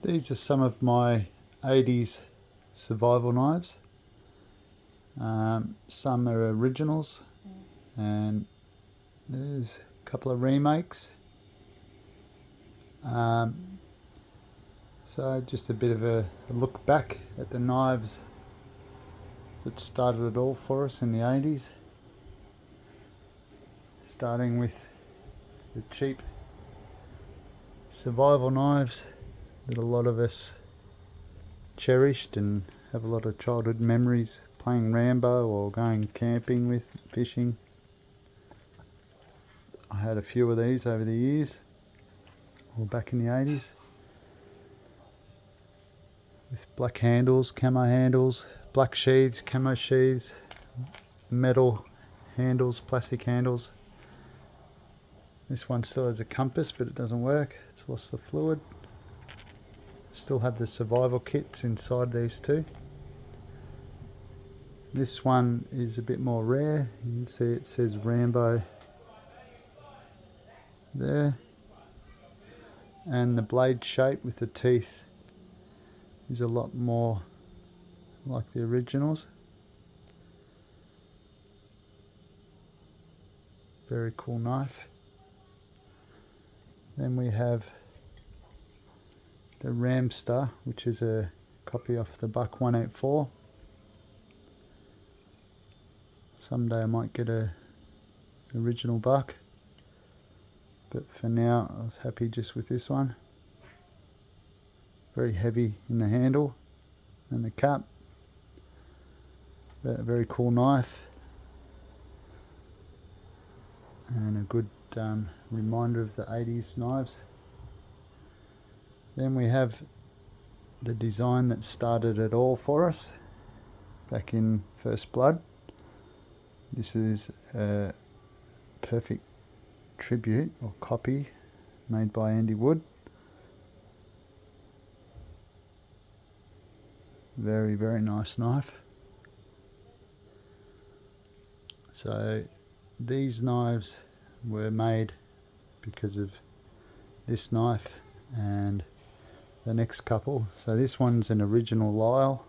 These are some of my 80's survival knives. Some are originals and there's a couple of remakes. So just a bit of a look back at the knives that started it all for us in the 80's. Starting with the cheap survival knives that a lot of us cherished and have a lot of childhood memories playing Rambo or going camping with, fishing. I had a few of these over the years, all back in the 80's, with black handles, camo handles, black sheaths, camo sheaths, metal handles, plastic handles. This one still has a compass, but it doesn't work. It's lost the fluid. Still have the survival kits inside these two. This one is a bit more rare. You can see it says Rambo there. And the blade shape with the teeth is a lot more like the originals. Very cool knife. Then we have the Ramstar, which is a copy off the Buck 184. Someday I might get a original Buck, but for now I was happy just with this one. Very heavy in the handle and the cap, but a very cool knife and a good reminder of the 80's knives. Then we have the design that started it all for us back in First Blood. This is a perfect tribute or copy made by Andy Wood. Very, very nice knife. So these knives were made because of this knife and the next couple. So this one's an original Lyle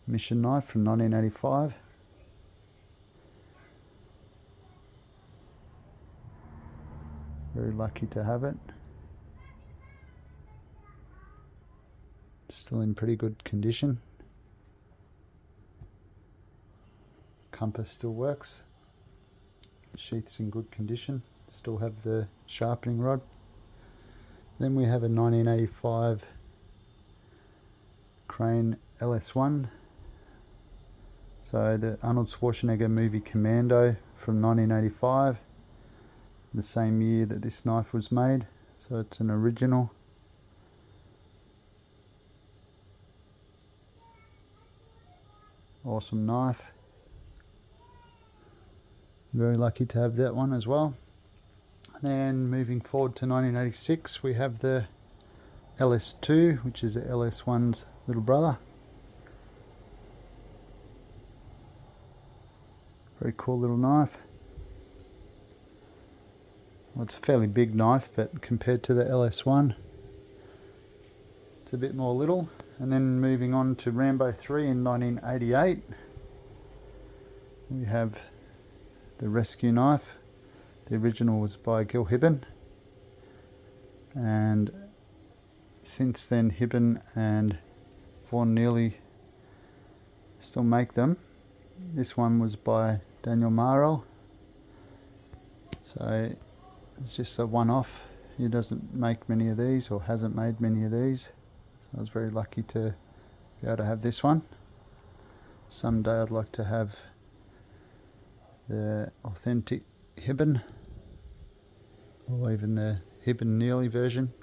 mission knife from 1985. Very lucky to have it. Still in pretty good condition. Compass still works. Sheath's in good condition. Still have the sharpening rod. Then we have a 1985 Crane LS1. So the Arnold Schwarzenegger movie Commando from 1985. The same year that this knife was made. So it's an original. Awesome knife. Very lucky to have that one as well. Then moving forward to 1986, we have the LS2, which is the LS1's little brother. Very cool little knife. Well, it's a fairly big knife, but compared to the LS1, it's a bit more little. And then moving on to Rambo 3 in 1988, we have the rescue knife. The original was by Gil Hibben, and since then Hibben and Vaughan Neely still make them. This one was by Daniel Marel, so it's just a one-off. He doesn't make many of these, or hasn't made many of these, so I was very lucky to be able to have this one. Someday I'd like to have the authentic Hibben, or even the Hibben Neely version.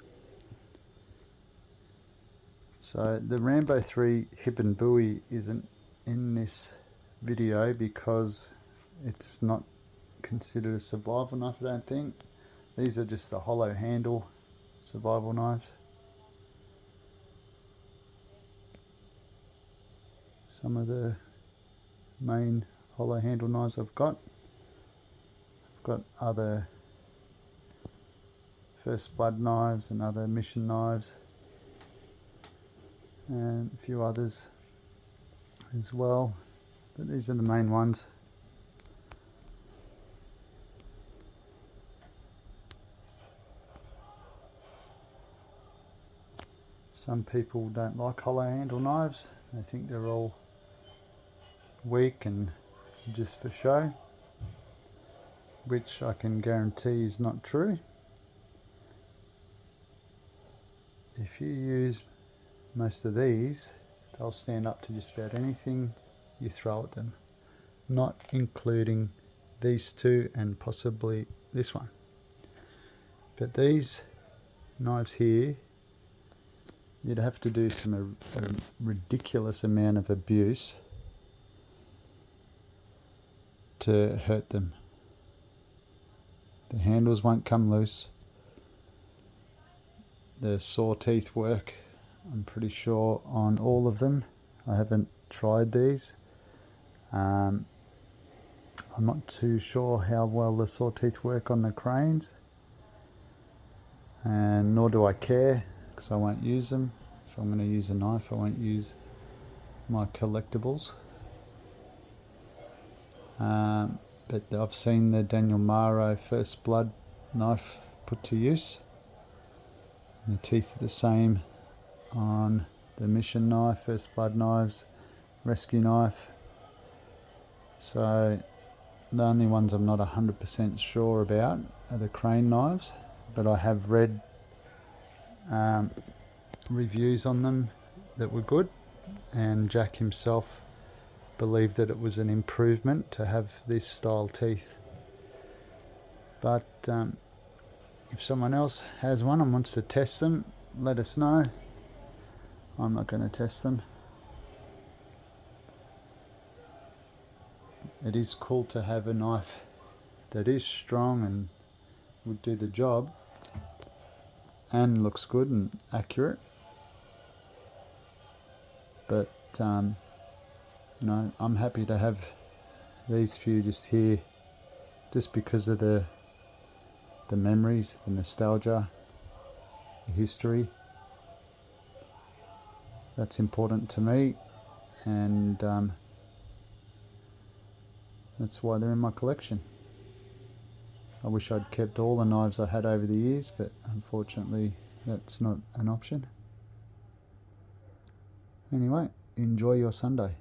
So the Rambo 3 Hibben buoy isn't in this video because it's not considered a survival knife, I don't think. These are just the hollow handle survival knives. Some of the main hollow handle knives I've got. I've got other First Blood knives and other mission knives, and a few others as well, but these are the main ones. Some people don't like hollow handle knives. They think they're all weak and just for show, which I can guarantee is not true. If you use most of these, they'll stand up to just about anything you throw at them, not including these two and possibly this one. But these knives here, you'd have to do a ridiculous amount of abuse to hurt them. The handles won't come loose. The saw teeth work, I'm pretty sure, on all of them. I haven't tried these. I'm not too sure how well the saw teeth work on the cranes, and nor do I care, because I won't use them. If I'm going to use a knife, I won't use my collectibles. But I've seen the Daniel Maro First Blood knife put to use. And the teeth are the same on the Mission knife, First Blood knives, Rescue knife. So the only ones I'm not 100% sure about are the crane knives, but I have read reviews on them that were good, and Jack himself believed that it was an improvement to have this style teeth. But if someone else has one and wants to test them, let us know. I'm not going to test them. It is cool to have a knife that is strong and would do the job and looks good and accurate. But you know, I'm happy to have these few just here, just because of the memories, the nostalgia, the history. That's important to me, and that's why they're in my collection. I wish I'd kept all the knives I had over the years, but unfortunately that's not an option. Anyway, enjoy your Sunday.